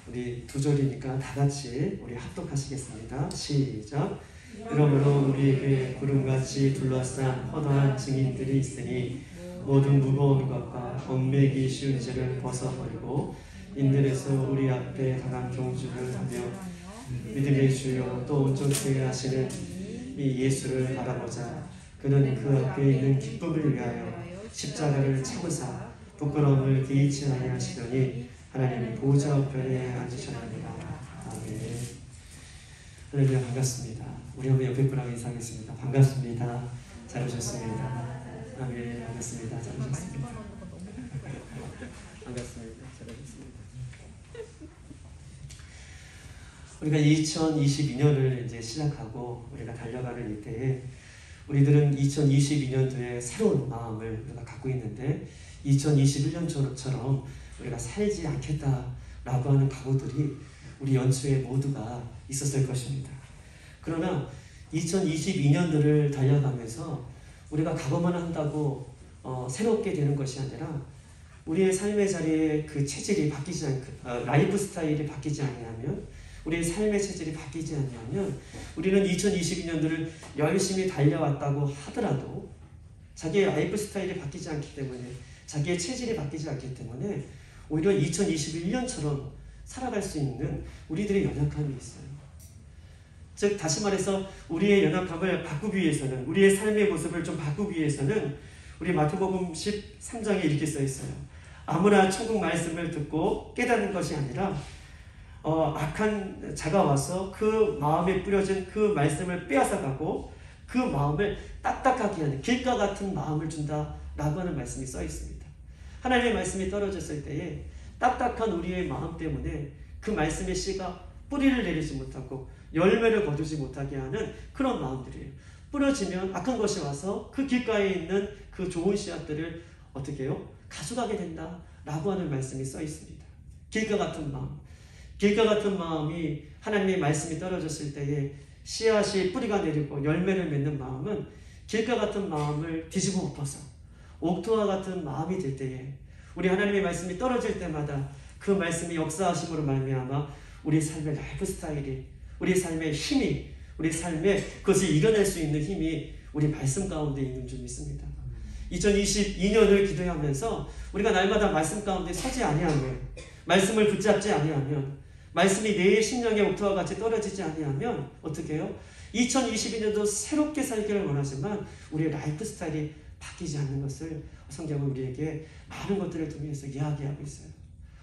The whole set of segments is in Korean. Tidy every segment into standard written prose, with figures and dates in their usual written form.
우리 두 절이니까 다 같이 우리 합독하시겠습니다. 시작. 그러므로 우리에게 구름같이 둘러싼 허다한 증인들이 있으니 모든 무거운 것과 얽매기 쉬운 죄를 벗어버리고 인들에서 우리 앞에 당한 경주를 하며 믿음의 주여 또 온전케 하시는 이 예수를 바라보자. 그는 그 앞에 있는 기쁨을 위하여 십자가를 참으사 부끄러움을 개의치 아니하시더니 하나님 보좌 우편에 앉으셨느니라. 아멘. 할렐루야. 반갑습니다. 우리 한번 옆에 분하고 인사하겠습니다. 반갑습니다. 잘 오셨습니다. 아멘. 반갑습니다. 잘 오셨습니다. 반갑습니다. 잘 오셨습니다. 우리가 2022년을 이제 시작하고 우리가 달려가는 이때에 우리들은 2022년도에 새로운 마음을 우리가 갖고 있는데 2021년처럼 우리가 살지 않겠다라고 하는 각오들이 우리 연초에 모두가 있었을 것입니다. 그러나 2022년도를 달려가면서 우리가 각오만 한다고 새롭게 되는 것이 아니라 우리의 삶의 자리에 그 체질이 바뀌지 라이프 스타일이 바뀌지 않으면 우리의 삶의 체질이 바뀌지 않으면 우리는 2022년도를 열심히 달려왔다고 하더라도 자기의 라이프 스타일이 바뀌지 않기 때문에 자기의 체질이 바뀌지 않기 때문에 오히려 2021년처럼 살아갈 수 있는 우리들의 연약함이 있어요. 즉 다시 말해서 우리의 연약함을 바꾸기 위해서는 우리의 삶의 모습을 좀 바꾸기 위해서는 우리 마태복음 13장에 이렇게 써 있어요. 아무나 천국 말씀을 듣고 깨닫는 것이 아니라 악한 자가 와서 그 마음에 뿌려진 그 말씀을 빼앗아가고 그 마음을 딱딱하게 하는 길가 같은 마음을 준다라고 하는 말씀이 써 있습니다. 하나님의 말씀이 떨어졌을 때에 딱딱한 우리의 마음 때문에 그 말씀의 씨가 뿌리를 내리지 못하고 열매를 거두지 못하게 하는 그런 마음들이에요. 뿌려지면 악한 것이 와서 그 길가에 있는 그 좋은 씨앗들을 어떻게 해요? 가져가게 된다라고 하는 말씀이 써 있습니다. 길가 같은 마음. 길가 같은 마음이 하나님의 말씀이 떨어졌을 때에 씨앗이 뿌리가 내리고 열매를 맺는 마음은 길가 같은 마음을 뒤집어 엎어서 옥토와 같은 마음이 될 때에 우리 하나님의 말씀이 떨어질 때마다 그 말씀이 역사하심으로 말미암아 우리 삶의 라이프 스타일이 우리 삶의 힘이 우리 삶에 그것을 이겨낼 수 있는 힘이 우리 말씀 가운데 있는 줄 믿습니다. 2022년을 기도하면서 우리가 날마다 말씀 가운데 서지 아니하면 말씀을 붙잡지 아니하면 말씀이 내 심령의 옥토와 같이 떨어지지 아니하면 어떻게 해요? 2022년도 새롭게 살기를 원하지만 우리의 라이프 스타일이 바뀌지 않는 것을 성경은 우리에게 많은 것들을 통해서 이야기하고 있어요.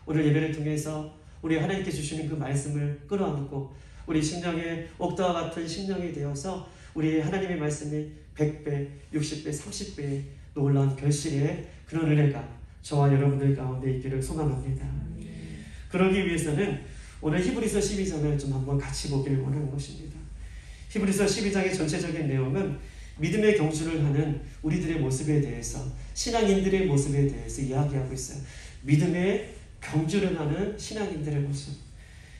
오늘 예배를 통해서 우리 하나님께 주시는 그 말씀을 끌어안고 우리 심령의 옥토와 같은 심령이 되어서 우리 하나님의 말씀이 100배, 60배, 30배의 놀라운 결실의 그런 은혜가 저와 여러분들 가운데 있기를 소망합니다. 그러기 위해서는 오늘 히브리서 12장을 좀 한번 같이 보기를 원하는 것입니다. 히브리서 12장의 전체적인 내용은 믿음의 경주를 하는 우리들의 모습에 대해서 신앙인들의 모습에 대해서 이야기하고 있어요. 믿음의 경주를 하는 신앙인들의 모습.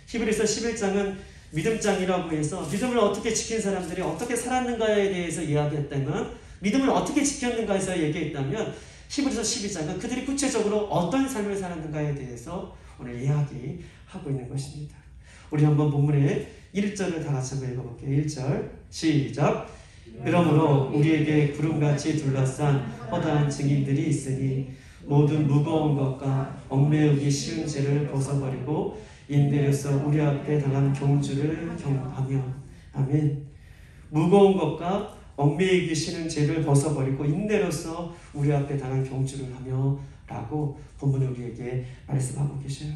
히브리서 11장은 믿음장이라고 해서 믿음을 어떻게 지킨 사람들이 어떻게 살았는가에 대해서 이야기했다면 믿음을 어떻게 지켰는가에서 얘기했다면 히브리서 12장은 그들이 구체적으로 어떤 삶을 살았는가에 대해서 오늘 이야기하고 있는 것입니다. 우리 한번 본문의 1절을 다 같이 한번 읽어볼게요. 1절 시작. 그러므로 우리에게 구름같이 둘러싼 허다한 증인들이 있으니 모든 무거운 것과 얽매우기 쉬운 죄를 벗어버리고 인내로서 우리 앞에 당한 경주를 경험하며. 아멘. 무거운 것과 얽매이기 쉬운 죄를 벗어버리고 인내로서 우리 앞에 당한 경주를 하며 라고 본문은 우리에게 말씀하고 계셔요.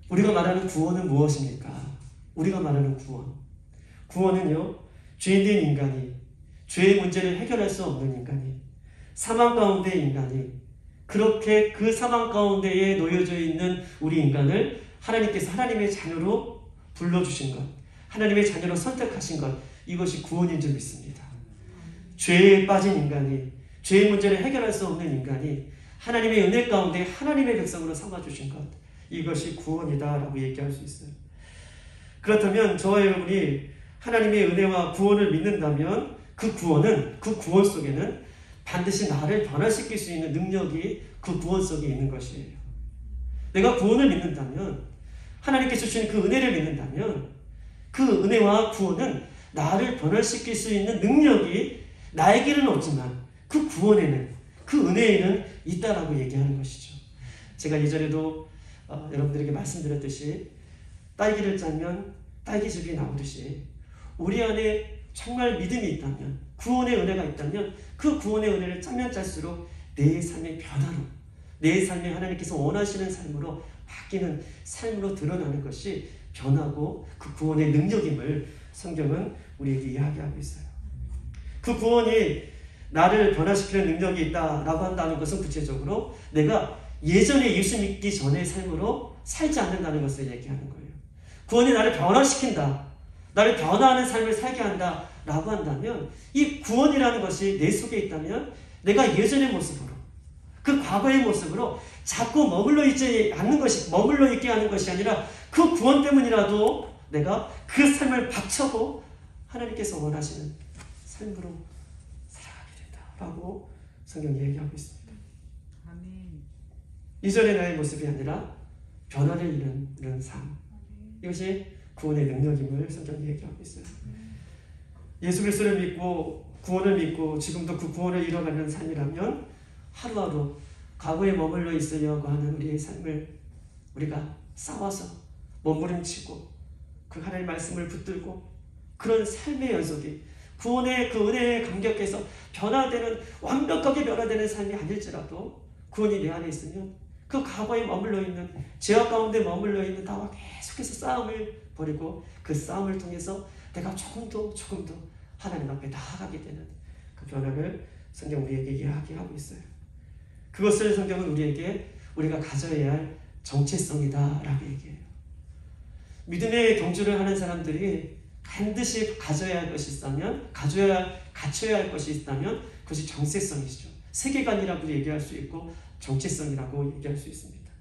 우리가 말하는 구원은 무엇입니까? 우리가 말하는 구원은요, 죄인된 인간이 죄의 문제를 해결할 수 없는 인간이 사망 가운데의 인간이 그렇게 그 사망 가운데에 놓여져 있는 우리 인간을 하나님께서 하나님의 자녀로 불러주신 것, 하나님의 자녀로 선택하신 것, 이것이 구원인 줄 믿습니다. 죄에 빠진 인간이 죄의 문제를 해결할 수 없는 인간이 하나님의 은혜 가운데 하나님의 백성으로 삼아주신 것, 이것이 구원이다라고 얘기할 수 있어요. 그렇다면 저와 여러분이 하나님의 은혜와 구원을 믿는다면 그 구원 속에는 반드시 나를 변화시킬 수 있는 능력이 그 구원 속에 있는 것이에요. 내가 구원을 믿는다면, 하나님께서 주시는 그 은혜를 믿는다면, 그 은혜와 구원은 나를 변화시킬 수 있는 능력이 나에게는 없지만 그 구원에는, 그 은혜에는 있다라고 얘기하는 것이죠. 제가 예전에도 여러분들에게 말씀드렸듯이 딸기를 짜면 딸기즙이 나오듯이 우리 안에 정말 믿음이 있다면, 구원의 은혜가 있다면 그 구원의 은혜를 짜면 짤수록 내 삶의 변화로, 내 삶에 하나님께서 원하시는 삶으로 바뀌는 삶으로 드러나는 것이 변하고 그 구원의 능력임을 성경은 우리에게 이야기하고 있어요. 그 구원이 나를 변화시키는 능력이 있다라고 한다는 것은 구체적으로 내가 예전에 예수 믿기 전의 삶으로 살지 않는다는 것을 얘기하는 거예요. 구원이 나를 변화시킨다, 나를 변화하는 삶을 살게 한다라고 한다면, 이 구원이라는 것이 내 속에 있다면 내가 예전의 모습으로, 그 과거의 모습으로 자꾸 머물러 있지 않는 것이, 머물러 있게 하는 것이 아니라 그 구원 때문이라도 내가 그 삶을 바쳐고 하나님께서 원하시는 삶으로 살아가게 된다라고 성경이 얘기하고 있습니다. 아멘. 이전의 나의 모습이 아니라 변화를 이루는 삶, 이것이 구원의 능력임을 성경이 얘기하고 있어요. 예수 그리스도를 믿고 구원을 믿고 지금도 그 구원을 이뤄가는 삶이라면 하루하루 과거에 머물러 있으려고 하는 우리의 삶을 우리가 싸워서 몸부림치고 그 하나님의 말씀을 붙들고 그런 삶의 연속이 구원의 그 은혜에 감격해서 변화되는, 완벽하게 변화되는 삶이 아닐지라도 구원이 내 안에 있으면 그 과거에 머물러 있는, 죄악 가운데 머물러 있는 나와 계속해서 싸움을 벌이고 그 싸움을 통해서 내가 조금 더 하나님 앞에 나아가게 되는 그 변화를 성경 우리에게 이야기하고 있어요. 그것을 성경은 우리가 가져야 할 정체성이다라고 얘기해요. 믿음의 경주를 하는 사람들이 반드시 가져야 할 것이 있다면, 갖춰야 할 것이 있다면 그것이 정체성이죠. 세계관이라고 얘기할 수 있고 정체성이라고 얘기할 수 있습니다.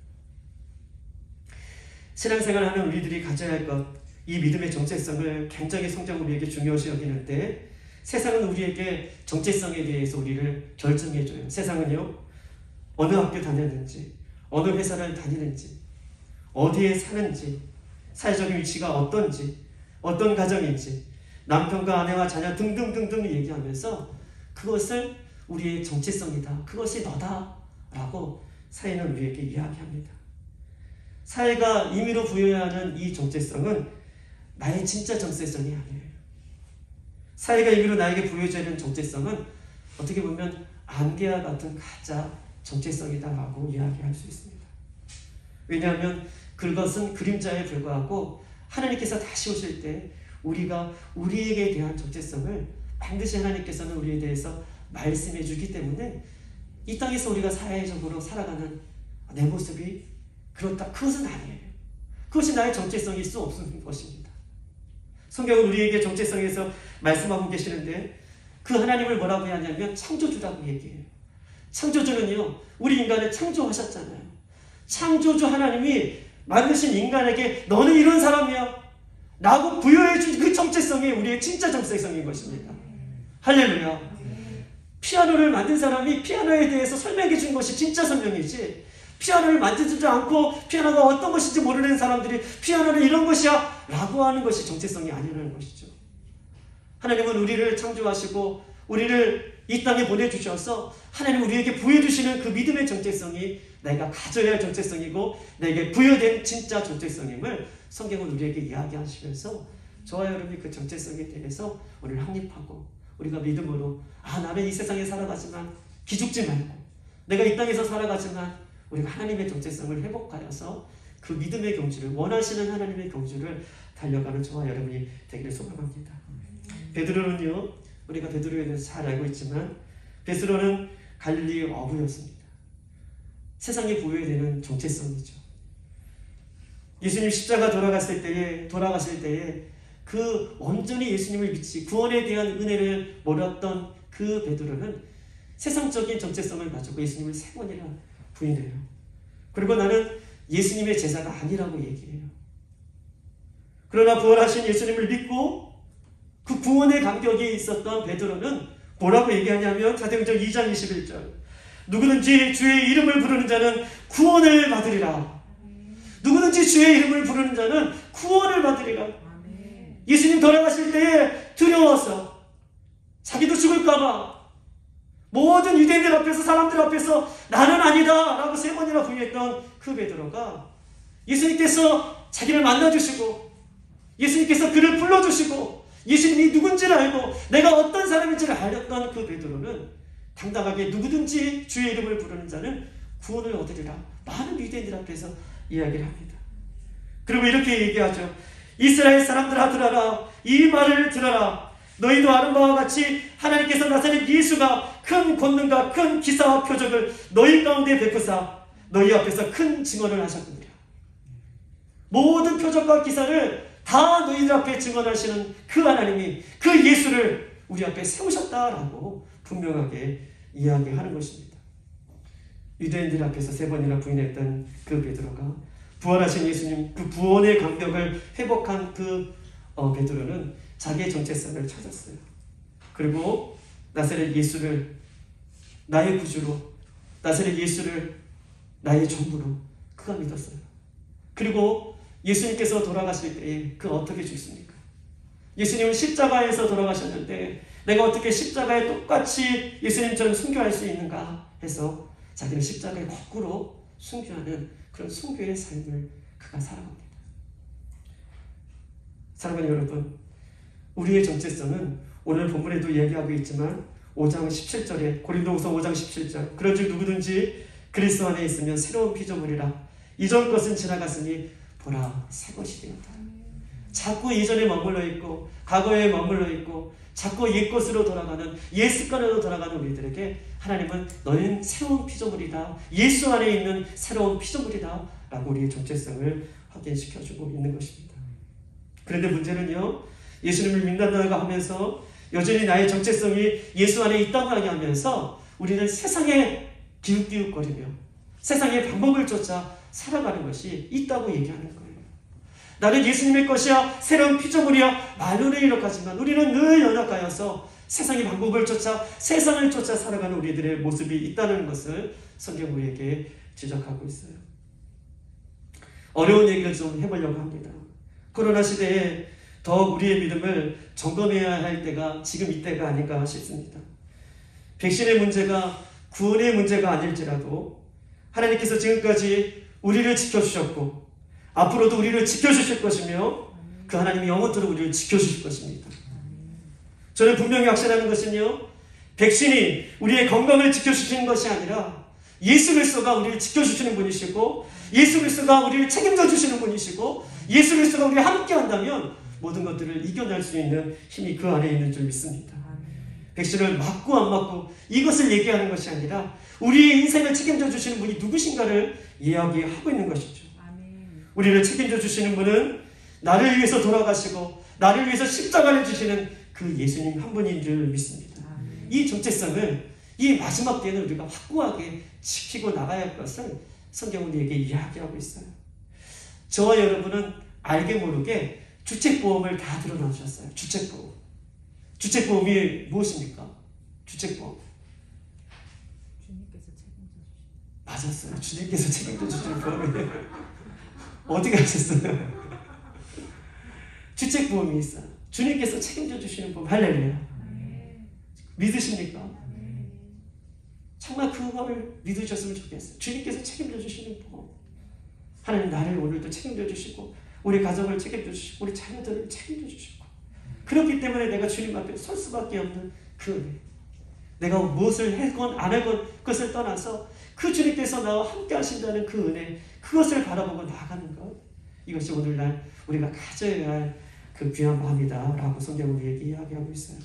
신앙생활하는 우리들이 가져야 할 것, 이 믿음의 정체성을 굉장히 성경은 우리에게 중요시 여기는데, 세상은 우리에게 정체성에 대해서 우리를 결정해줘요. 세상은요, 어느 학교 다녔는지, 어느 회사를 다니는지, 어디에 사는지, 사회적인 위치가 어떤지, 어떤 가정인지, 남편과 아내와 자녀 등등등등 얘기하면서 그것을 우리의 정체성이다, 그것이 너다 라고 사회는 우리에게 이야기합니다. 사회가 임의로 부여해야 하는 이 정체성은 나의 진짜 정체성이 아니에요. 사회가 임의로 나에게 부여줘야 하는 정체성은 어떻게 보면 안개와 같은 가짜 정체성이다라고 이야기할 수 있습니다. 왜냐하면 그것은 그림자에 불과하고 하나님께서 다시 오실 때 우리가 우리에게 대한 정체성을 반드시 하나님께서는 우리에 대해서 말씀해 주기 때문에 이 땅에서 우리가 사회적으로 살아가는 내 모습이 그렇다, 그것은 아니에요. 그것이 나의 정체성일 수 없는 것입니다. 성경은 우리에게 정체성에서 말씀하고 계시는데 그 하나님을 뭐라고 하냐면 창조주라고 얘기해요. 창조주는요, 우리 인간을 창조하셨잖아요. 창조주 하나님이 만드신 인간에게 너는 이런 사람이야 라고 부여해준 그 정체성이 우리의 진짜 정체성인 것입니다. 할렐루야. 피아노를 만든 사람이 피아노에 대해서 설명해 준 것이 진짜 설명이지, 피아노를 만들지 않고 피아노가 어떤 것인지 모르는 사람들이 피아노는 이런 것이야 라고 하는 것이 정체성이 아니라는 것이죠. 하나님은 우리를 창조하시고 우리를 이 땅에 보내주셔서 하나님 우리에게 부여주시는 그 믿음의 정체성이 내가 가져야 할 정체성이고 내게 부여된 진짜 정체성임을 성경은 우리에게 이야기하시면서 저와 여러분이 그 정체성에 대해서 오늘 확립하고 우리가 믿음으로 나는 이 세상에 살아가지만 기죽지 말고 내가 이 땅에서 살아가지만 우리가 하나님의 정체성을 회복하여서 그 믿음의 경주를, 원하시는 하나님의 경주를 달려가는 저와 여러분이 되기를 소망합니다. 베드로는요, 우리가 베드로에 대해서 잘 알고 있지만 베드로는 갈릴리 어부였습니다. 세상에 부여해야 되는 정체성이죠. 예수님 십자가 돌아가실 때에 그 온전히 예수님을 믿지 구원에 대한 은혜를 몰았던 그 베드로는 세상적인 정체성을 가지고 예수님을 3번이나 부인해요. 그리고 나는 예수님의 제자가 아니라고 얘기해요. 그러나 부활하신 예수님을 믿고 그 구원의 감격이 있었던 베드로는 뭐라고 얘기하냐면 사도행전 2장 21절 누구든지 주의 이름을 부르는 자는 구원을 받으리라. 누구든지 주의 이름을 부르는 자는 구원을 받으리라. 예수님 돌아가실 때에 두려워서 자기도 죽을까봐 모든 유대인들 앞에서 사람들 앞에서 나는 아니다 라고 3번이나 부인했던 그 베드로가 예수님께서 자기를 만나주시고 예수님께서 그를 불러주시고 예수님이 누군지를 알고 내가 어떤 사람인지를 알렸던 그 베드로는 당당하게 누구든지 주의 이름을 부르는 자는 구원을 얻으리라 많은 유대인들 앞에서 이야기를 합니다. 그리고 이렇게 얘기하죠. 이스라엘 사람들아 들어라. 이 말을 들어라. 너희도 아는 바와 같이 하나님께서 나사렛 예수가 큰 권능과 큰 기사와 표적을 너희 가운데 베푸사 너희 앞에서 큰 증언을 하셨느니라. 모든 표적과 기사를 다 너희들 앞에 증언하시는 그 하나님이 그 예수를 우리 앞에 세우셨다라고 분명하게 이야기하는 것입니다. 유대인들 앞에서 3번이나 부인했던 그 베드로가 부활하신 예수님 그 구원의 감격을 회복한 그 베드로는 자기의 정체성을 찾았어요. 그리고 나사렛 예수를 나의 구주로 나사렛 예수를 나의 전부로 그가 믿었어요. 그리고 예수님께서 돌아가실 때에 그 어떻게 죽습니까? 예수님은 십자가에서 돌아가셨는데 내가 어떻게 십자가에 똑같이 예수님처럼 순교할 수 있는가 해서 자기는 십자가에 거꾸로 순교하는 그런 순교의 삶을 그가 살아갑니다. 사랑하는 여러분, 우리의 정체성은 오늘 본문에도 얘기하고 있지만 5장 17절에 고린도후서 5장 17절 그런즉 누구든지 그리스도 안에 있으면 새로운 피조물이라 이전 것은 지나갔으니 보라 새 것이 되었다. 자꾸 이전에 머물러 있고 과거에 머물러 있고 자꾸 옛것으로 돌아가는 옛 습관으로 돌아가는 우리들에게 하나님은 너희는 새로운 피조물이다. 예수 안에 있는 새로운 피조물이다 라고 우리의 정체성을 확인시켜주고 있는 것입니다. 그런데 문제는요, 예수님을 믿는다고 하면서 여전히 나의 정체성이 예수 안에 있다고 하면서 우리는 세상에 기웃기웃거리며 세상의 방법을 쫓아 살아가는 것이 있다고 얘기하는 거예요. 나는 예수님의 것이야 새로운 피조물이야 말로는 이렇게하지만 우리는 늘 연약하여서 세상의 방법을 쫓아 세상을 쫓아 살아가는 우리들의 모습이 있다는 것을 성경 우리에게 지적하고 있어요. 어려운 얘기를 좀 해보려고 합니다. 코로나 시대에 더욱 우리의 믿음을 점검해야 할 때가 지금 이때가 아닌가 싶습니다. 백신의 문제가 구원의 문제가 아닐지라도 하나님께서 지금까지 우리를 지켜주셨고 앞으로도 우리를 지켜주실 것이며 그 하나님이 영원토록 우리를 지켜주실 것입니다. 저는 분명히 확신하는 것은요, 백신이 우리의 건강을 지켜주시는 것이 아니라 예수 그리스도가 우리를 지켜주시는 분이시고 예수 그리스도가 우리를 책임져 주시는 분이시고 예수 그리스도가 우리와 함께 한다면 모든 것들을 이겨낼 수 있는 힘이 그 안에 있는 줄 믿습니다. 백신을 맞고 안 맞고 이것을 얘기하는 것이 아니라 우리의 인생을 책임져 주시는 분이 누구신가를 이야기하고 있는 것이죠. 우리를 책임져 주시는 분은 나를 위해서 돌아가시고 나를 위해서 십자가를 주시는 그 예수님 한 분인 줄 믿습니다. 이 정체성을 이 마지막 때에는 우리가 확고하게 지키고 나가야 할 것을 성경은 우리에게 이야기하고 있어요. 저와 여러분은 알게 모르게 주택보험을 다 들어놓으셨어요. 주택보험. 주택보험이 무엇입니까? 주택보험. 주님께서 책임져 주시는. 맞았어요. 주님께서 책임져 주시는 보험이에요. 어떻게 하셨어요? 주택보험이 있어요. 주님께서 책임져 주시는 보험. 할렐루야. 믿으십니까? 정말 그걸 믿으셨으면 좋겠어요. 주님께서 책임져 주시는 보험. 하나님 나를 오늘도 책임져 주시고 우리 가정을 책임져 주시고 우리 자녀들을 책임져 주시고 그렇기 때문에 내가 주님 앞에 설 수밖에 없는 그 은혜. 내가 무엇을 하건 안 하건 그것을 떠나서 그 주님께서 나와 함께 하신다는 그 은혜, 그것을 바라보고 나아가는 것, 이것이 오늘날 우리가 가져야 할 그 귀한 마음이다 라고 성경은 우리에게 이야기하고 있어요.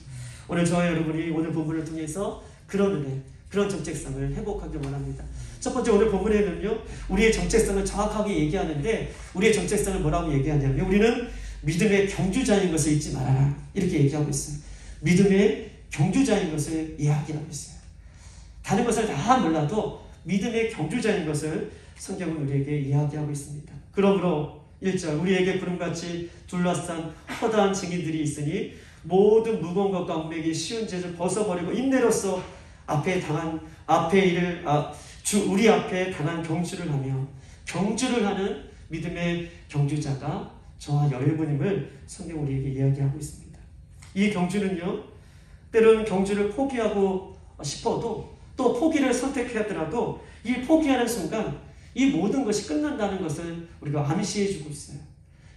오늘 저와 여러분이 오늘 본문을 통해서 그런 은혜, 그런 정체성을 회복하기 원합니다. 첫 번째 오늘 본문에는요, 우리의 정체성을 정확하게 얘기하는데 우리의 정체성을 뭐라고 얘기하냐면 우리는 믿음의 경주자인 것을 잊지 말아라 이렇게 얘기하고 있어요. 믿음의 경주자인 것을 이야기하고 있어요. 다른 것을 다 몰라도 믿음의 경주자인 것을 성경은 우리에게 이야기하고 있습니다. 그러므로 1절 우리에게 구름같이 둘러싼 허다한 증인들이 있으니 모든 무거운 것과 얽매기 쉬운 죄를 벗어버리고 인내로써 우리 앞에 당한 경주를 하며 경주를 하는 믿음의 경주자가 저와 여러분임을 성경 우리에게 이야기하고 있습니다. 이 경주는요, 때로는 경주를 포기하고 싶어도 또 포기를 선택하더라도 이 포기하는 순간 이 모든 것이 끝난다는 것을 우리가 암시해 주고 있어요.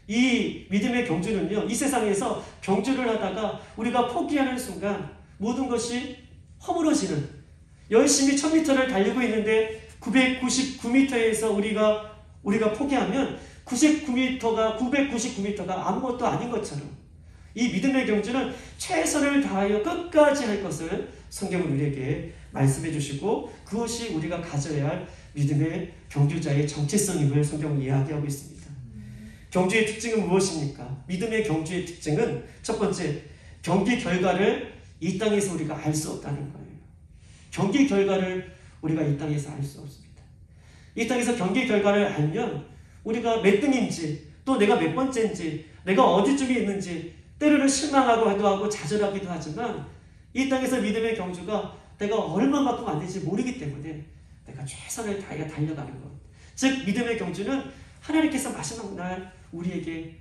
이 믿음의 경주는요, 이 세상에서 경주를 하다가 우리가 포기하는 순간 모든 것이 허물어지는, 열심히 1000m를 달리고 있는데 999m에서 우리가 포기하면 999m가 아무것도 아닌 것처럼 이 믿음의 경주는 최선을 다하여 끝까지 할 것을 성경은 우리에게 말씀해 주시고 그것이 우리가 가져야 할 믿음의 경주자의 정체성임을 성경은 이야기하고 있습니다. 경주의 특징은 무엇입니까? 믿음의 경주의 특징은 첫 번째, 경기 결과를 이 땅에서 우리가 알 수 없다는 거예요. 경기 결과를 우리가 이 땅에서 알 수 없습니다. 이 땅에서 경기 결과를 알면 우리가 몇 등인지 또 내가 몇 번째인지 내가 어디쯤에 있는지 때로는 실망하기도 하고 좌절하기도 하지만 이 땅에서 믿음의 경주가 내가 얼마만큼 안 되지 모르기 때문에 내가 최선을 다해 달려가는 것. 즉 믿음의 경주는 하나님께서 마지막 날 우리에게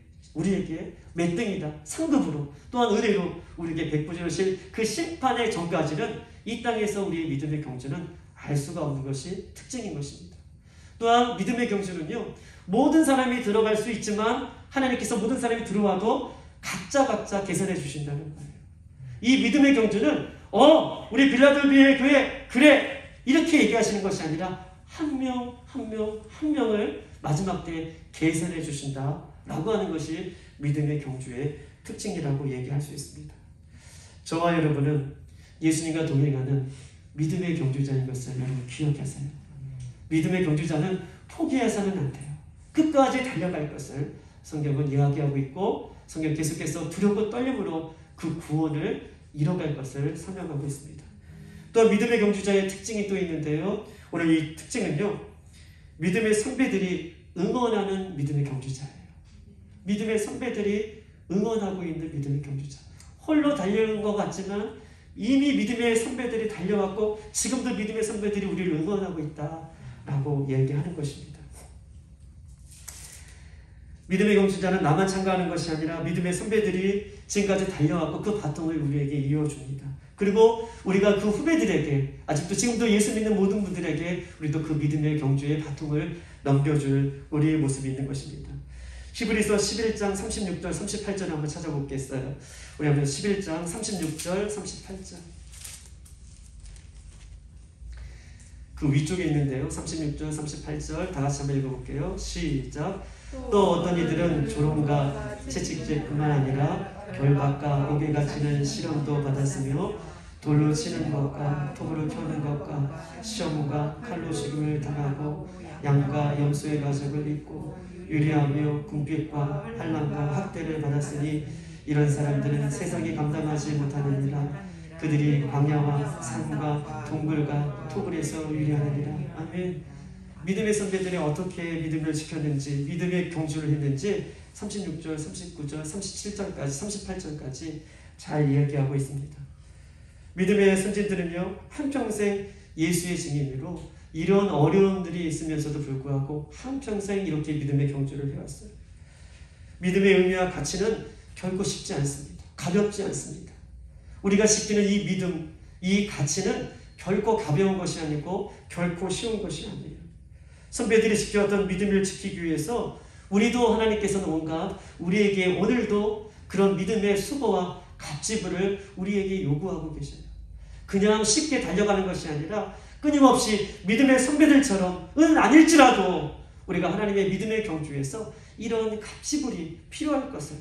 몇 등이다 상급으로 또한 은혜로 우리에게 베푸어 주실 그 심판의 전까지는 이 땅에서 우리의 믿음의 경주는 알 수가 없는 것이 특징인 것입니다. 또한 믿음의 경주는요, 모든 사람이 들어갈 수 있지만 하나님께서 모든 사람이 들어와도 각자 계산해 주신다는 거예요. 이 믿음의 경주는 우리 빌라델비아의 교회 그래 이렇게 얘기하시는 것이 아니라 한 명을 마지막 때 계산해 주신다라고 하는 것이 믿음의 경주의 특징이라고 얘기할 수 있습니다. 저와 여러분은 예수님과 동행하는 믿음의 경주자인 것을 여러분 기억하세요. 믿음의 경주자는 포기해서는 안 돼요. 끝까지 달려갈 것을 성경은 이야기하고 있고 성경 계속해서 두렵고 떨림으로 그 구원을 이뤄갈 것을 설명하고 있습니다. 또 믿음의 경주자의 특징이 또 있는데요. 오늘 이 특징은요, 믿음의 선배들이 응원하는 믿음의 경주자예요. 믿음의 선배들이 응원하고 있는 믿음의 경주자. 홀로 달려온 것 같지만 이미 믿음의 선배들이 달려왔고 지금도 믿음의 선배들이 우리를 응원하고 있다라고 얘기하는 것입니다. 믿음의 경주자는 나만 참가하는 것이 아니라 믿음의 선배들이 지금까지 달려왔고 그 바통을 우리에게 이어줍니다. 그리고 우리가 그 후배들에게 아직도 지금도 예수 믿는 모든 분들에게 우리도 그 믿음의 경주의 바통을 넘겨줄 우리의 모습이 있는 것입니다. 히브리서 11장 36절 38절 한번 찾아보겠어요. 우리 한번 11장 36절 38절 그 위쪽에 있는데요. 36절 38절 다 같이 한번 읽어볼게요. 시작. 또 어떤 이들은 조롱과 채찍질뿐만 아니라 결박과 옥에 갇히는 시련도 받았으며 돌로 치는 것과 톱으로 켜는 것과 시험과 칼로 죽임을 당하고 양과 염소의 가죽을 입고 유리하며 궁핍과 환난과 학대를 받았으니 이런 사람들은 세상이 감당하지 못하느니라. 그들이 광야와 산과 동굴과 토굴에서 유리하느니라. 아멘. 믿음의 선배들이 어떻게 믿음을 지켰는지, 믿음의 경주를 했는지 36절, 39절, 37절까지, 38절까지 잘 이야기하고 있습니다. 믿음의 선진들은요, 한평생 예수의 증인으로 이런 어려움들이 있으면서도 불구하고 한평생 이렇게 믿음의 경주를 해왔어요. 믿음의 의미와 가치는 결코 쉽지 않습니다. 가볍지 않습니다. 우리가 지키는 이 믿음, 이 가치는 결코 가벼운 것이 아니고 결코 쉬운 것이 아니에요. 선배들이 지켜왔던 믿음을 지키기 위해서 우리도 하나님께서는 온갖 우리에게 오늘도 그런 믿음의 수고와 값지불을 우리에게 요구하고 계셔요. 그냥 쉽게 달려가는 것이 아니라 끊임없이 믿음의 선배들처럼 아닐지라도 우리가 하나님의 믿음의 경주에서 이런 값지불이 필요할 것을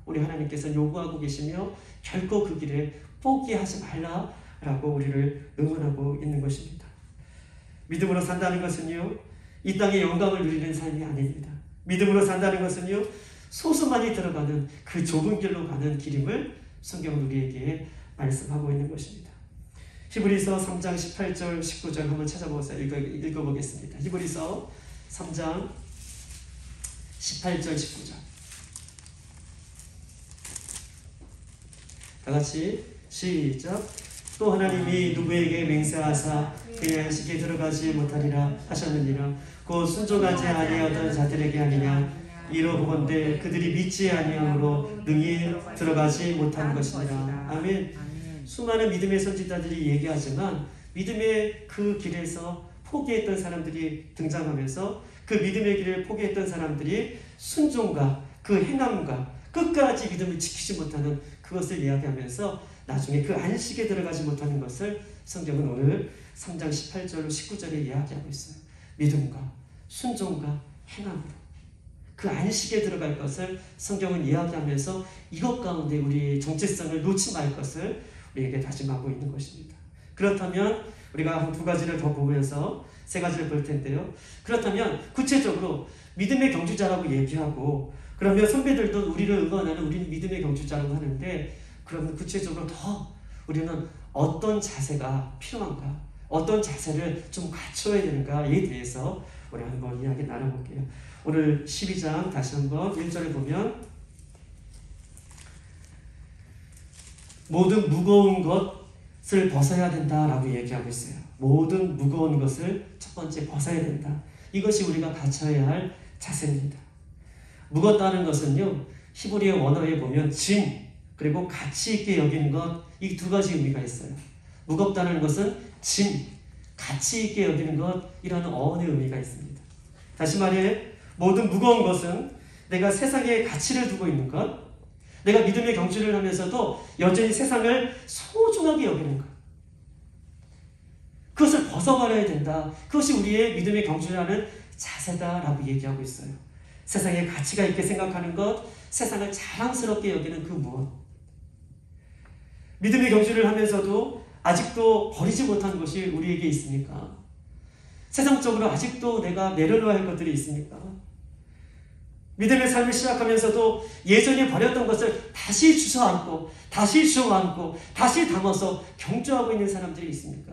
우리 하나님께서 요구하고 계시며 결코 그 길에 포기하지 말라라고 우리를 응원하고 있는 것입니다. 믿음으로 산다는 것은요, 이 땅의 영광을 누리는 삶이 아닙니다. 믿음으로 산다는 것은요, 소수만이 들어가는 그 좁은 길로 가는 길임을 성경은 우리에게 말씀하고 있는 것입니다. 히브리서 3장 18절 19절 한번 찾아보세요. 읽어보겠습니다. 히브리서 3장 18절 19절 다 같이 시작. 또 하나님이 누구에게 맹세하사 그의 안식에 들어가지 못하리라 하셨느니라. 곧 순종하지 아니하던 자들에게 하느냐 이러보건대 그들이 믿지 아니함으로 능히 들어가지 못한 것이니라. 아멘. 수많은 믿음의 선지자들이 얘기하지만 믿음의 그 길에서 포기했던 사람들이 등장하면서 그 믿음의 길을 포기했던 사람들이 순종과 그 행함과 끝까지 믿음을 지키지 못하는 그것을 이야기하면서 나중에 그 안식에 들어가지 못하는 것을 성경은 오늘 3장 18절 19절에 이야기하고 있어요. 믿음과 순종과 행함으로 그 안식에 들어갈 것을 성경은 이야기하면서 이것 가운데 우리의 정체성을 놓지 말 것을 우리에게 다짐하고 있는 것입니다. 그렇다면 우리가 한 두 가지를 더 보면서 세 가지를 볼 텐데요. 그렇다면 구체적으로 믿음의 경주자라고 얘기하고 그러면 선배들도 우리를 응원하는 우리는 믿음의 경주자라고 하는데 그러면 구체적으로 더 우리는 어떤 자세가 필요한가? 어떤 자세를 좀 갖춰야 되는가에 대해서 우리 한번 이야기 나눠볼게요. 오늘 12장 다시 한번 1절을 보면 모든 무거운 것을 벗어야 된다라고 얘기하고 있어요. 모든 무거운 것을 첫 번째 벗어야 된다. 이것이 우리가 갖춰야 할 자세입니다. 무겁다는 것은요, 히브리어 원어에 보면 짐 그리고 가치 있게 여기는 것, 이 두 가지 의미가 있어요. 무겁다는 것은 짐, 가치 있게 여기는 것이라는 어원의 의미가 있습니다. 다시 말해 모든 무거운 것은 내가 세상에 가치를 두고 있는 것, 내가 믿음의 경주를 하면서도 여전히 세상을 소중하게 여기는 것, 그것을 벗어버려야 된다. 그것이 우리의 믿음의 경주라는 자세다라고 얘기하고 있어요. 세상에 가치가 있게 생각하는 것, 세상을 자랑스럽게 여기는 그 무엇. 믿음의 경주를 하면서도 아직도 버리지 못한 것이 우리에게 있습니까? 세상적으로 아직도 내가 내려놓아야 할 것들이 있습니까? 믿음의 삶을 시작하면서도 예전에 버렸던 것을 다시 주워안고 다시 주워안고 다시 담아서 경주하고 있는 사람들이 있습니까?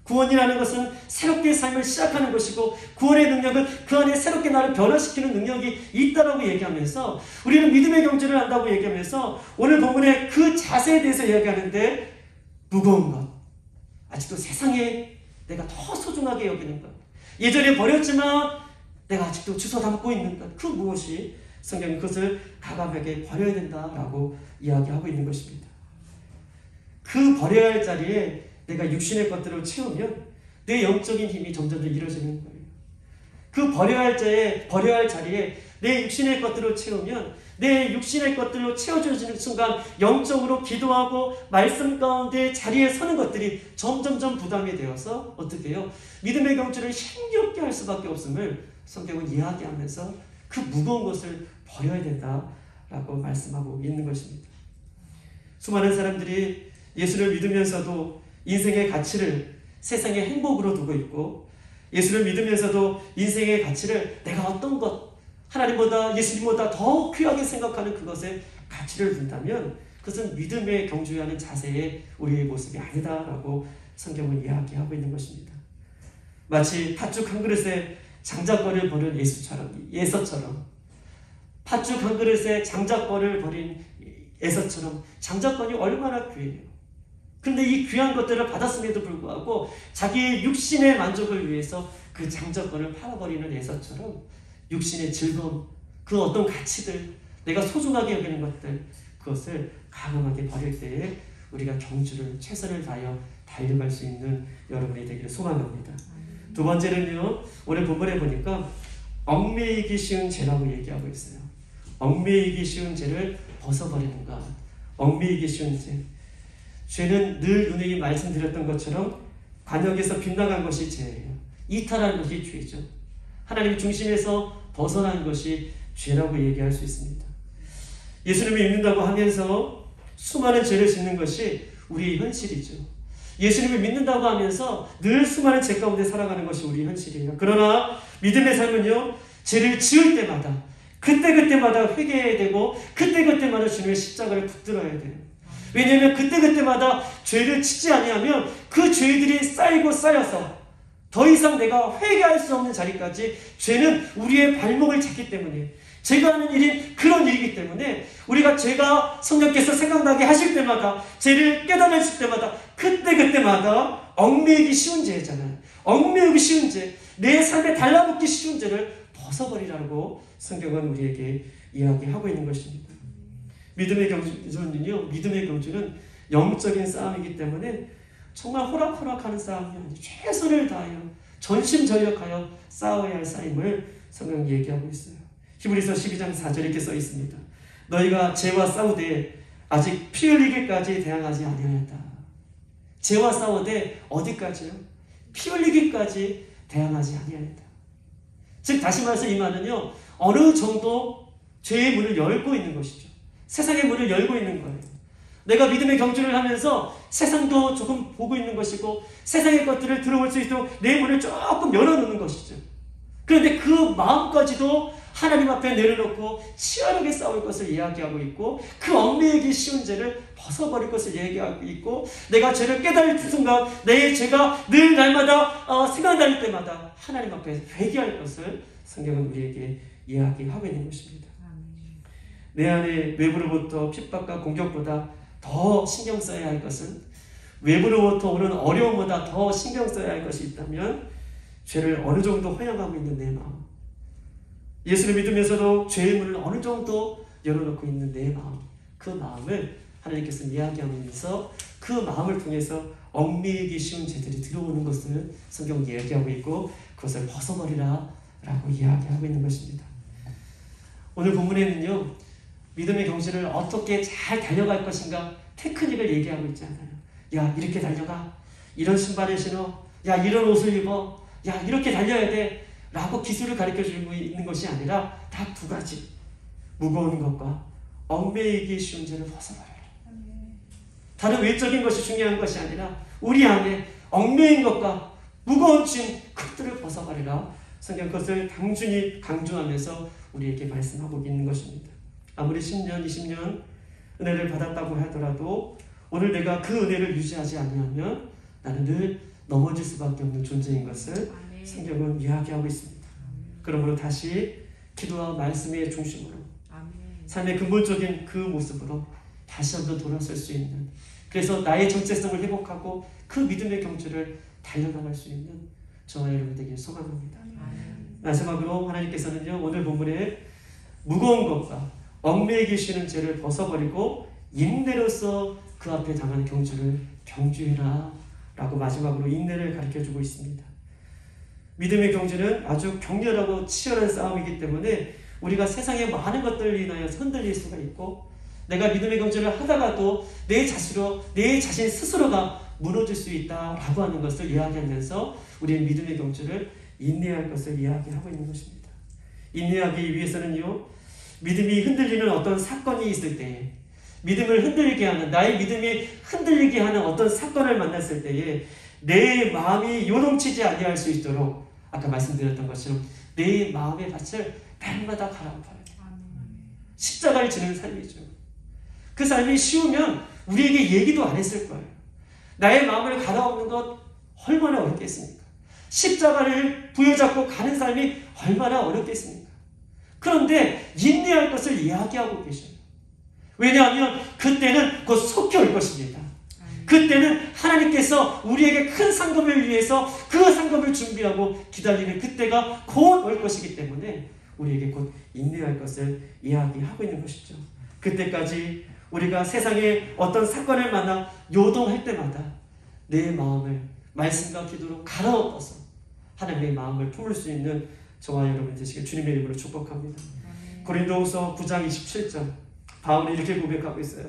구원이라는 것은 새롭게 삶을 시작하는 것이고 구원의 능력은 그 안에 새롭게 나를 변화시키는 능력이 있다라고 얘기하면서 우리는 믿음의 경주를 한다고 얘기하면서 오늘 본문의 그 자세에 대해서 이야기하는데 무거운 것, 아직도 세상에 내가 더 소중하게 여기는 것, 예전에 버렸지만 내가 아직도 주워 담고 있는 것, 그 무엇이 성경은 그것을 가감하게 버려야 된다라고 이야기하고 있는 것입니다. 그 버려야 할 자리에 내가 육신의 것들을 채우면 내 영적인 힘이 점점 더 잃어지는 거예요. 그 버려야 할 자리에 내 육신의 것들을 채우면 내 육신의 것들로 채워져지는 순간 영적으로 기도하고 말씀 가운데 자리에 서는 것들이 점점점 부담이 되어서 어떻게 해요? 믿음의 경주를 힘겹게 할 수밖에 없음을 성경은 이야기하면서 그 무거운 것을 버려야 된다라고 말씀하고 있는 것입니다. 수많은 사람들이 예수를 믿으면서도 인생의 가치를 세상의 행복으로 두고 있고 예수를 믿으면서도 인생의 가치를 내가 어떤 것, 하나님보다 예수님보다 더 귀하게 생각하는 그것에 가치를 둔다면 그것은 믿음의 경주하는 자세의 우리의 모습이 아니다라고 성경은 이야기하고 있는 것입니다. 마치 팥죽 한 그릇에 장작벌을 버린 예서처럼 팥죽 한 그릇에 장작벌을 버린 에서처럼 장작벌이 얼마나 귀해요. 그런데 이 귀한 것들을 받았음에도 불구하고 자기의 육신의 만족을 위해서 그 장작벌을 팔아버리는 에서처럼 육신의 즐거움, 그 어떤 가치들, 내가 소중하게 여기는 것들, 그것을 강함하게 버릴 때에 우리가 경주를 최선을 다하여 달려갈 수 있는 여러분이 되기를 소망합니다. 두 번째는요, 오늘 본문에 보니까 얽매이기 쉬운 죄라고 얘기하고 있어요. 얽매이기 쉬운 죄를 벗어버리는 것. 얽매이기 쉬운 죄. 죄는 늘 누누이 말씀드렸던 것처럼 관역에서 빗나간 것이 죄예요. 이탈하는 것이 죄죠. 하나님 중심에서 벗어난 것이 죄라고 얘기할 수 있습니다. 예수님을 믿는다고 하면서 수많은 죄를 짓는 것이 우리의 현실이죠. 예수님을 믿는다고 하면서 늘 수많은 죄 가운데 살아가는 것이 우리의 현실이에요. 그러나 믿음의 삶은요, 죄를 지을 때마다 그때마다 회개해야 되고 그때마다 주님의 십자가를 붙들어야 돼요. 왜냐하면 그때마다 죄를 짓지 아니하면 그 죄들이 쌓이고 쌓여서 더 이상 내가 회개할 수 없는 자리까지 죄는 우리의 발목을 잡기 때문에 제가 하는 일이 그런 일이기 때문에 우리가 죄가 성령께서 생각나게 하실 때마다 죄를 깨달으실 때마다 그 때마다 얽매이기 쉬운 죄잖아요. 얽매이기 쉬운 죄, 내 삶에 달라붙기 쉬운 죄를 벗어버리라고 성경은 우리에게 이야기하고 있는 것입니다. 믿음의 경주는 영적인 싸움이기 때문에 정말 호락호락하는 싸움이 아니고 최선을 다하여 전심전력하여 싸워야 할 싸움을 성경이 얘기하고 있어요. 히브리서 12장 4절 이렇게 써 있습니다. 너희가 죄와 싸우되 아직 피 흘리기까지 대항하지 아니하였다. 죄와 싸우되 어디까지요? 피 흘리기까지 대항하지 아니하였다. 즉 다시 말해서 이 말은요, 어느 정도 죄의 문을 열고 있는 것이죠. 세상의 문을 열고 있는 거예요. 내가 믿음의 경주를 하면서 세상도 조금 보고 있는 것이고 세상의 것들을 들어올 수 있도록 내 문을 조금 열어놓는 것이죠. 그런데 그 마음까지도 하나님 앞에 내려놓고 치열하게 싸울 것을 이야기하고 있고 그 얽매이기 쉬운 죄를 벗어버릴 것을 얘기하고 있고 내가 죄를 깨달을 순간 내 죄가 늘 날마다 생각날 때마다 하나님 앞에 회개할 것을 성경은 우리에게 이야기하고 있는 것입니다. 내 안에 외부로부터 핍박과 공격보다 더 신경 써야 할 것은 외부로부터 오는 어려움보다 더 신경 써야 할 것이 있다면 죄를 어느 정도 허용하고 있는 내 마음, 예수를 믿으면서도 죄의 문을 어느 정도 열어놓고 있는 내 마음, 그 마음을 하나님께서 이야기하면서 그 마음을 통해서 얽매이기 쉬운 죄들이 들어오는 것을 성경이 이야기하고 있고 그것을 벗어버리라 라고 이야기하고 있는 것입니다. 오늘 본문에는요, 믿음의 경주를 어떻게 잘 달려갈 것인가 테크닉을 얘기하고 있지 않아요. 야, 이렇게 달려가, 이런 신발을 신어, 야, 이런 옷을 입어, 야, 이렇게 달려야 돼 라고 기술을 가르쳐주고 있는 것이 아니라 다 두 가지, 무거운 것과 얽매이기 쉬운 죄를 벗어버려라. 다른 외적인 것이 중요한 것이 아니라 우리 안에 얽매인 것과 무거운 짐, 그것들을 벗어버리라. 성경 그것을 당중히 강조하면서 우리에게 말씀하고 있는 것입니다. 아무리 10년, 20년 은혜를 받았다고 하더라도 오늘 내가 그 은혜를 유지하지 않으면 나는 늘 넘어질 수밖에 없는 존재인 것을 성경은 이야기하고 있습니다. 그러므로 다시 기도와 말씀의 중심으로 삶의 근본적인 그 모습으로 다시 한번 돌아설 수 있는, 그래서 나의 정체성을 회복하고 그 믿음의 경주를 달려나갈 수 있는 저와 여러분 되길 소망합니다. 마지막으로 하나님께서는요, 오늘 본문에 무거운 것과 얽매이기 쉬는 죄를 벗어버리고 인내로서 그 앞에 당하는 경주를 경주해라 라고 마지막으로 인내를 가르쳐주고 있습니다. 믿음의 경주는 아주 격렬하고 치열한 싸움이기 때문에 우리가 세상의 많은 것들을 인하여 흔들릴 수가 있고 내가 믿음의 경주를 하다가도 내 자신 스스로가 무너질 수 있다라고 하는 것을 이야기하면서 우리의 믿음의 경주를 인내할 것을 이야기하고 있는 것입니다. 인내하기 위해서는요, 믿음이 흔들리는 어떤 사건이 있을 때에, 믿음을 흔들리게 하는, 나의 믿음이 흔들리게 하는 어떤 사건을 만났을 때에 내 마음이 요동치지 아니할 수 있도록 아까 말씀드렸던 것처럼 내 마음의 밭을 날마다 갈아엎어야 돼요. 십자가를 지는 삶이죠. 그 삶이 쉬우면 우리에게 얘기도 안 했을 거예요. 나의 마음을 갈아엎는 것 얼마나 어렵겠습니까? 십자가를 부여잡고 가는 삶이 얼마나 어렵겠습니까? 그런데 인내할 것을 이야기하고 계셔요. 왜냐하면 그때는 곧 속히 올 것입니다. 그때는 하나님께서 우리에게 큰 상급을 위해서 그 상급을 준비하고 기다리는 그때가 곧 올 것이기 때문에 우리에게 곧 인내할 것을 이야기하고 있는 것이죠. 그때까지 우리가 세상에 어떤 사건을 만나 요동할 때마다 내 마음을 말씀과 기도로 갈아엎어서 하나님의 마음을 품을 수 있는 저와 여러분 되시길 주님의 이름으로 축복합니다. 고린도후서 9장 27절 바울이 이렇게 고백하고 있어요.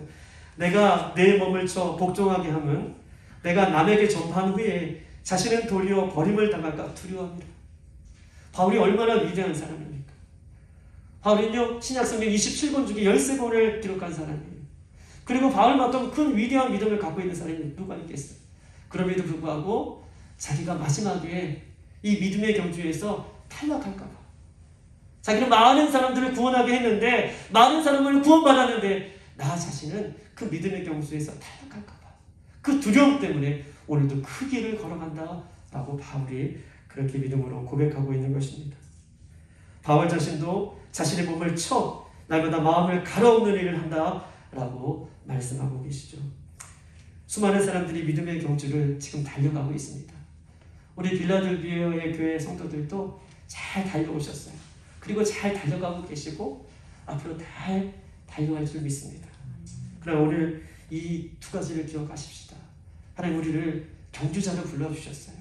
내가 내 몸을 쳐 복종하게 하면 내가 남에게 전파한 후에 자신은 도리어 버림을 당할까 두려워합니다. 바울이 얼마나 위대한 사람입니까? 바울은요, 신약성경 27권 중에 13권을 기록한 사람이에요. 그리고 바울만큼 큰 위대한 믿음을 갖고 있는 사람이 누가 있겠어요? 그럼에도 불구하고 자기가 마지막에 이 믿음의 경주에서 탈락할까봐, 자기는 많은 사람들을 구원하게 했는데, 많은 사람을 구원받았는데 나 자신은 그 믿음의 경주에서 탈락할까봐 그 두려움 때문에 오늘도 그 길을 걸어간다 라고 바울이 그렇게 믿음으로 고백하고 있는 것입니다. 바울 자신도 자신의 몸을 쳐 날마다 마음을 갈아엎는 일을 한다 라고 말씀하고 계시죠. 수많은 사람들이 믿음의 경주를 지금 달려가고 있습니다. 우리 빌라델비아의 교회 성도들도 잘 달려오셨어요. 그리고 잘 달려가고 계시고 앞으로 잘 달려갈 줄 믿습니다. 그러나 오늘 이 두 가지를 기억하십시다. 하나님 우리를 경주자로 불러주셨어요.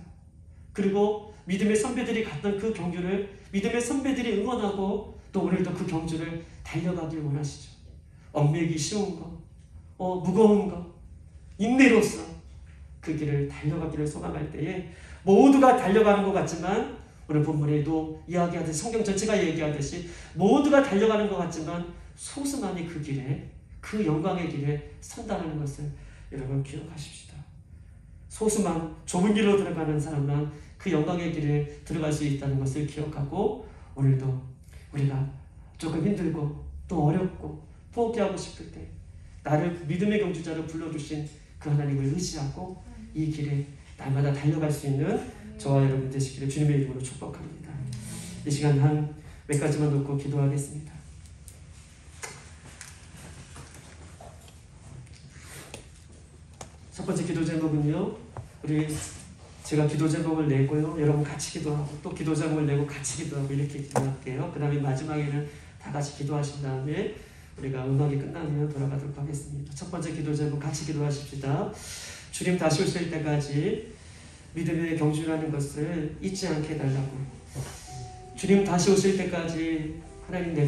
그리고 믿음의 선배들이 갔던 그 경주를 믿음의 선배들이 응원하고 또 오늘도 그 경주를 달려가길 원하시죠. 얽매기 쉬운 거, 무거운 거, 인내로서 그 길을 달려가기를 소망할 때에 모두가 달려가는 것 같지만 오늘 본문에도 이야기하듯이 성경 전체가 얘기하듯이 모두가 달려가는 것 같지만 소수만이 그 길에 그 영광의 길에 선다는 것을 여러분 기억하십시다. 소수만 좁은 길로 들어가는 사람만 그 영광의 길에 들어갈 수 있다는 것을 기억하고 오늘도 우리가 조금 힘들고 또 어렵고 포기하고 싶을 때 나를 믿음의 경주자로 불러주신 그 하나님을 의지하고 이 길에 날마다 달려갈 수 있는 저와 여러분 되시기를 주님의 이름으로 축복합니다. 이 시간 한 몇 가지만 놓고 기도하겠습니다. 첫 번째 기도 제목은요. 제가 기도 제목을 내고요. 여러분 같이 기도하고 또 기도 제목을 내고 같이 기도하고 이렇게 기도할게요. 그 다음에 마지막에는 다 같이 기도하신 다음에 우리가 음악이 끝나면 돌아가도록 하겠습니다. 첫 번째 기도 제목 같이 기도하십시다. 주님 다시 오실 때까지 믿음의 경주라는 것을 잊지 않게 해달라고. 주님 다시 오실 때까지 하나님 내